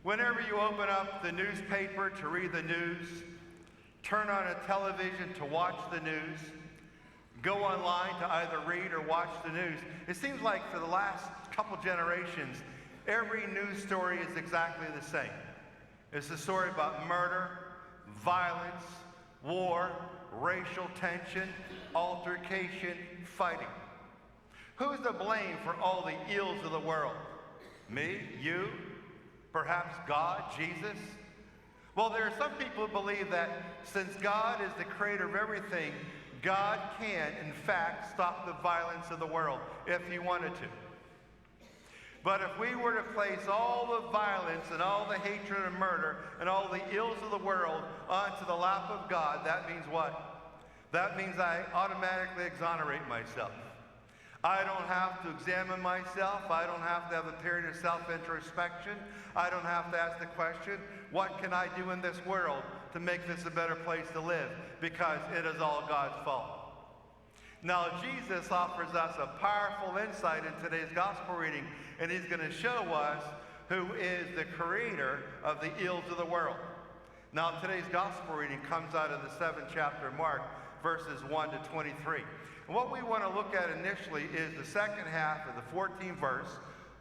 Whenever you open up the newspaper to read the news, turn on a television to watch the news, go online to either read or watch the news, it seems like for the last couple generations, every news story is exactly the same. It's a story about murder, violence, war, racial tension, altercation, fighting. Who's to blame for all the ills of the world? Me? You? Perhaps God? Jesus? Well, there are some people who believe that since God is the creator of everything, God can, in fact, stop the violence of the world if he wanted to. But if we were to place all the violence and all the hatred and murder and all the ills of the world onto the lap of God, that means what? That means I automatically exonerate myself. I don't have to examine myself. I don't have to have a period of self-introspection. I don't have to ask the question, what can I do in this world to make this a better place to live? Because it is all God's fault. Now, Jesus offers us a powerful insight in today's gospel reading, and he's going to show us who is the creator of the ills of the world. Now, today's gospel reading comes out of the 7th chapter of Mark, verses 1 to 23. And what we want to look at initially is the second half of the 14th verse,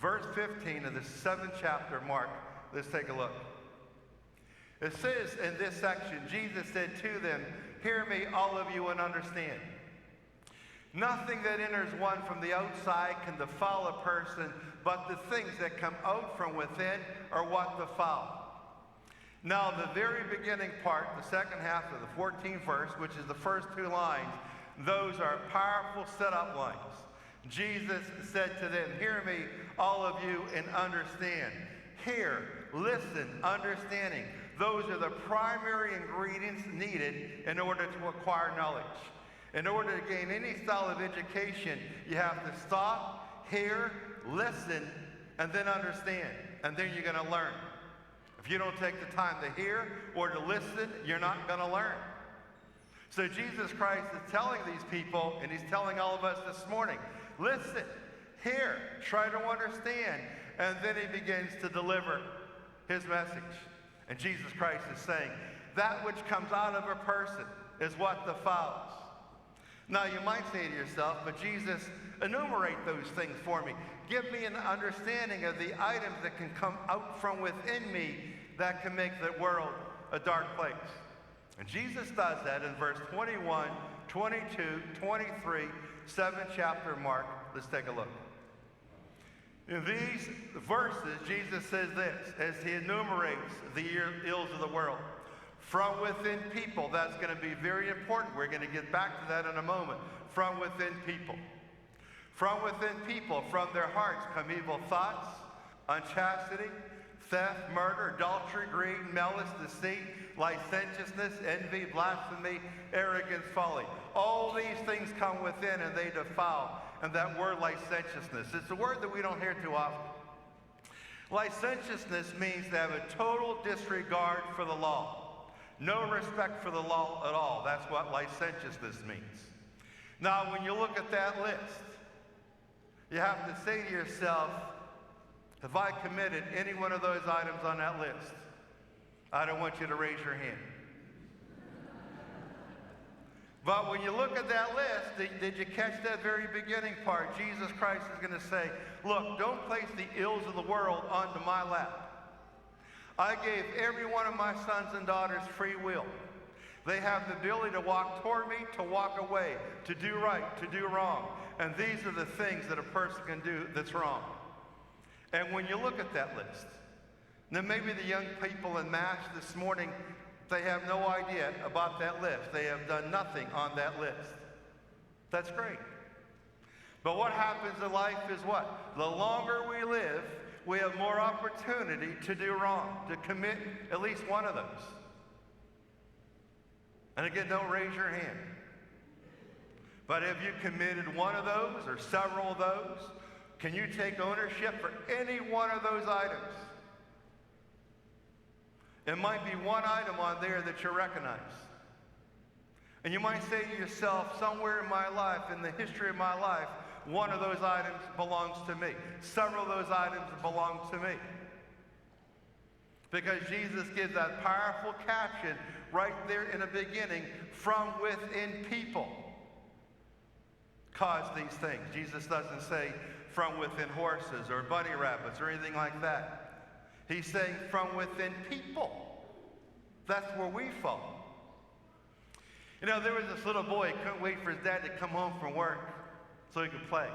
verse 15 of the 7th chapter of Mark. Let's take a look. It says in this section, Jesus said to them, "Hear me, all of you, and understand. Nothing that enters one from the outside can defile a person, but the things that come out from within are what defile." Now, the very beginning part, the second half of the 14th verse, which is the first two lines, those are powerful setup lines. Jesus said to them, "Hear me, all of you, and understand." Hear, listen, understanding. Those are the primary ingredients needed in order to acquire knowledge. In order to gain any style of education, you have to stop, hear, listen, and then understand. And then you're going to learn. If you don't take the time to hear or to listen, you're not going to learn. So Jesus Christ is telling these people, and he's telling all of us this morning, listen, hear, try to understand, and then he begins to deliver his message. And Jesus Christ is saying, that which comes out of a person is what defiles. Now you might say to yourself, but Jesus, enumerate those things for me. Give me an understanding of the items that can come out from within me that can make the world a dark place. And Jesus does that in verse 21, 22, 23, 7th chapter of Mark. Let's take a look. In these verses, Jesus says this, as he enumerates the ills of the world. From within people, that's going to be very important. We're going to get back to that in a moment. From within people. From within people, from their hearts come evil thoughts, unchastity, theft, murder, adultery, greed, malice, deceit, licentiousness, envy, blasphemy, arrogance, folly. All these things come within and they defile. And that word licentiousness, it's a word that we don't hear too often. Licentiousness means to have a total disregard for the law. No respect for the law at all. That's what licentiousness means. Now, when you look at that list, you have to say to yourself, have I committed any one of those items on that list? I don't want you to raise your hand. But when you look at that list, did you catch that very beginning part? Jesus Christ is going to say, look, don't place the ills of the world onto my lap. I gave every one of my sons and daughters free will. They have the ability to walk toward me, to walk away, to do right, to do wrong. And these are the things that a person can do that's wrong. And when you look at that list, now maybe the young people in Mass this morning, they have no idea about that list. They have done nothing on that list. That's great. But what happens in life is what? The longer we live, we have more opportunity to do wrong, to commit at least one of those. And again, don't raise your hand. But if you committed one of those or several of those, can you take ownership for any one of those items? It might be one item on there that you recognize. And you might say to yourself, somewhere in my life, in the history of my life, one of those items belongs to me. Several of those items belong to me. Because Jesus gives that powerful caption right there in the beginning, from within people cause these things. Jesus doesn't say from within horses or bunny rabbits or anything like that. He's saying from within people. That's where we fall. You know, there was this little boy, he couldn't wait for his dad to come home from work so he could play.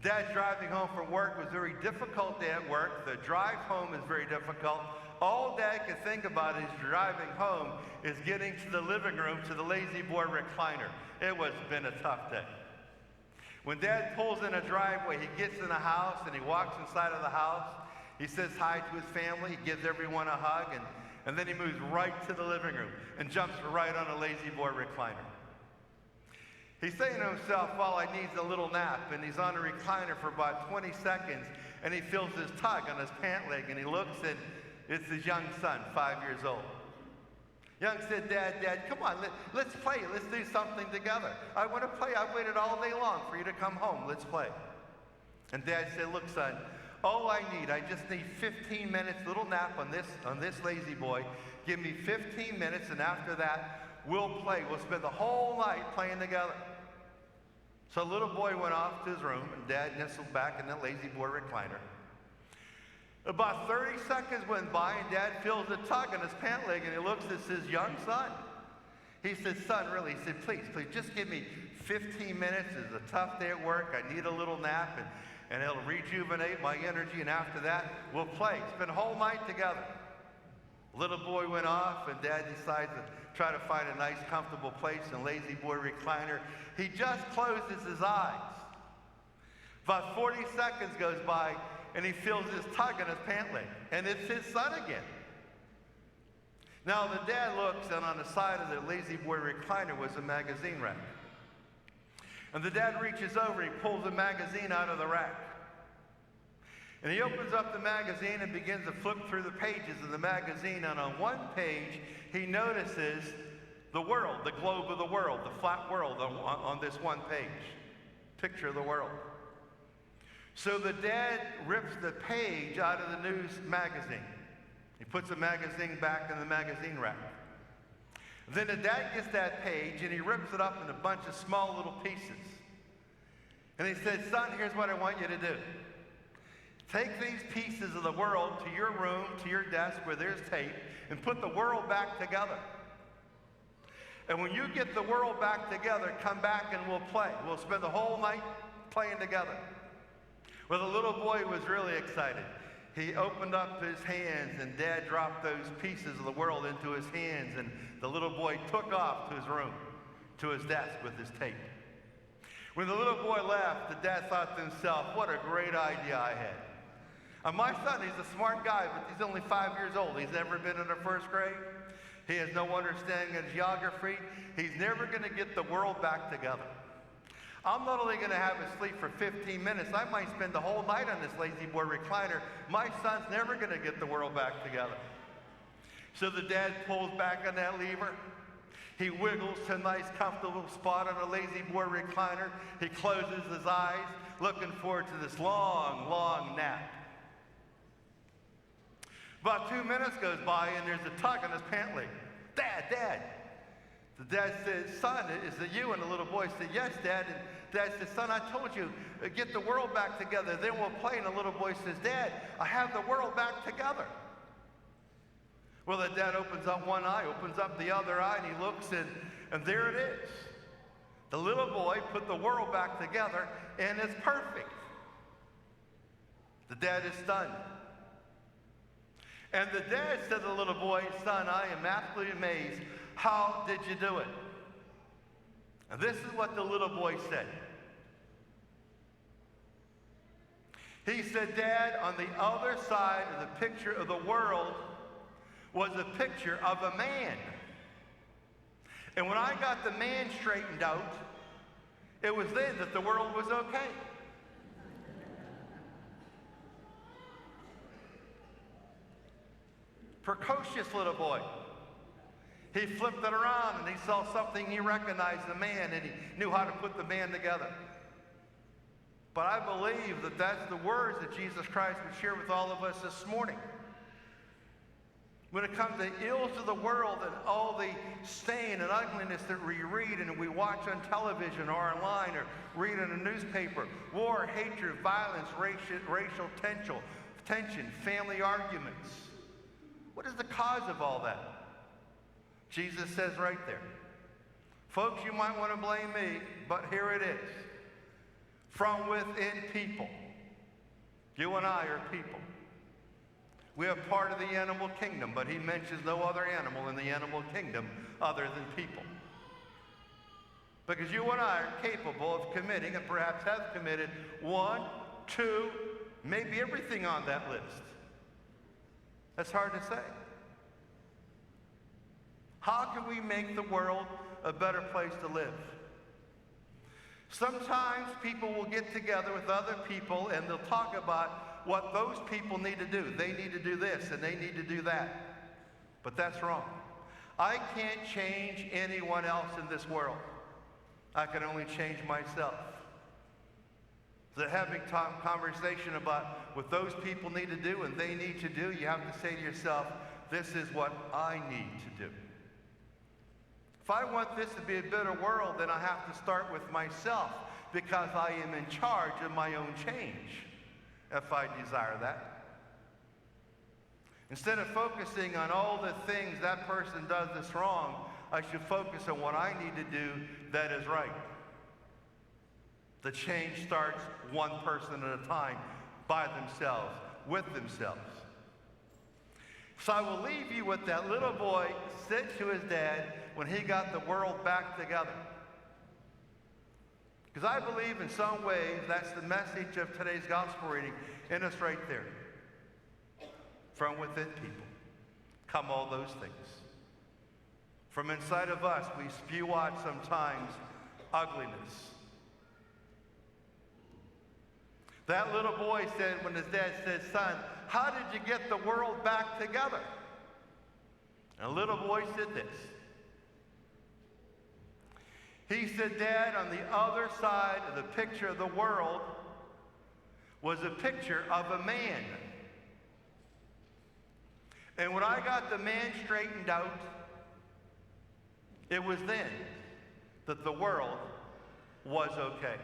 Dad driving home from work was very difficult day at work. The drive home is very difficult. All Dad could think about is driving home is getting to the living room, to the lazy boy recliner. It was been a tough day. When Dad pulls in a driveway, he gets in the house and he walks inside of the house. He says hi to his family, he gives everyone a hug, and then he moves right to the living room and jumps right on a lazy boy recliner. He's saying to himself, well, I need a little nap, and he's on a recliner for about 20 seconds, and he feels this tug on his pant leg, and he looks, and it's his young son, 5 years old. Young said, Dad, come on, let's play. Let's do something together. I want to play. I've waited all day long for you to come home. Let's play. And Dad said, look, son, all I just need 15 minutes, little nap on this lazy boy. Give me 15 minutes, and after that, we'll play. We'll spend the whole night playing together. So the little boy went off to his room, and Dad nestled back in that lazy boy recliner. About 30 seconds went by, and Dad feels a tug on his pant leg, and he looks at his young son. He said, son, really, he said, please, just give me 15 minutes. It's a tough day at work. I need a little nap, and it'll rejuvenate my energy, and after that, we'll play. Spend the whole night together. Little boy went off, and Dad decides to try to find a nice, comfortable place in lazy boy recliner. He just closes his eyes. About 40 seconds goes by, and he feels this tug on his pant leg, and it's his son again. Now the dad looks, and on the side of the lazy boy recliner was a magazine rack. And the dad reaches over, and he pulls a magazine out of the rack. And he opens up the magazine and begins to flip through the pages of the magazine, and on one page, he notices the world, the globe of the world, the flat world on this one page. Picture of the world. So the dad rips the page out of the news magazine. He puts the magazine back in the magazine rack. Then the dad gets that page and he rips it up in a bunch of small little pieces. And he says, son, here's what I want you to do. Take these pieces of the world to your room, to your desk where there's tape, and put the world back together. And when you get the world back together, come back and we'll play. We'll spend the whole night playing together. Well, the little boy was really excited. He opened up his hands, and Dad dropped those pieces of the world into his hands, and the little boy took off to his room, to his desk with his tape. When the little boy left, the dad thought to himself, what a great idea I had. My son, he's a smart guy, but he's only 5 years old. He's never been in the first grade. He has no understanding of geography. He's never going to get the world back together. I'm not only going to have him sleep for 15 minutes, I might spend the whole night on this lazy boy recliner. My son's never going to get the world back together. So the dad pulls back on that lever. He wiggles to a nice, comfortable spot on a lazy boy recliner. He closes his eyes, looking forward to this long, long nap. About 2 minutes goes by, and there's a tug on his pant leg. Dad. The dad says, son, is it you? And the little boy said, yes, Dad. And Dad says, son, I told you, get the world back together, then we'll play. And the little boy says, Dad, I have the world back together. Well, the dad opens up one eye, opens up the other eye, and he looks, and there it is. The little boy put the world back together, and it's perfect. The dad is stunned. And the dad said to the little boy, son, I am absolutely amazed. How did you do it? And this is what the little boy said. He said, Dad, on the other side of the picture of the world was a picture of a man. And when I got the man straightened out, it was then that the world was okay. Precocious little boy. He flipped it around and he saw something, he recognized the man, and he knew how to put the man together. But I believe that that's the words that Jesus Christ would share with all of us this morning. When it comes to ills of the world and all the stain and ugliness that we read and we watch on television or online or read in a newspaper, war, hatred, violence, racial tension, family arguments. What is the cause of all that? Jesus says right there. Folks, you might want to blame me, but here it is. From within people. You and I are people. We are part of the animal kingdom, but he mentions no other animal in the animal kingdom other than people. Because you and I are capable of committing, and perhaps have committed, 1, 2, maybe everything on that list. That's hard to say. How can we make the world a better place to live? Sometimes people will get together with other people and they'll talk about what those people need to do. They need to do this and they need to do that. But that's wrong. I can't change anyone else in this world. I can only change myself. So having conversation about what those people need to do and they need to do, you have to say to yourself, this is what I need to do. If I want this to be a better world, then I have to start with myself because I am in charge of my own change, if I desire that. Instead of focusing on all the things that person does that's wrong, I should focus on what I need to do that is right. The change starts one person at a time, by themselves, with themselves. So I will leave you with that little boy said to his dad when he got the world back together. Because I believe in some ways that's the message of today's gospel reading, and it's right there. From within people come all those things. From inside of us, we spew out sometimes ugliness. That little boy said, when his dad said, son, how did you get the world back together? And a little boy said this. He said, Dad, on the other side of the picture of the world was a picture of a man. And when I got the man straightened out, it was then that the world was okay.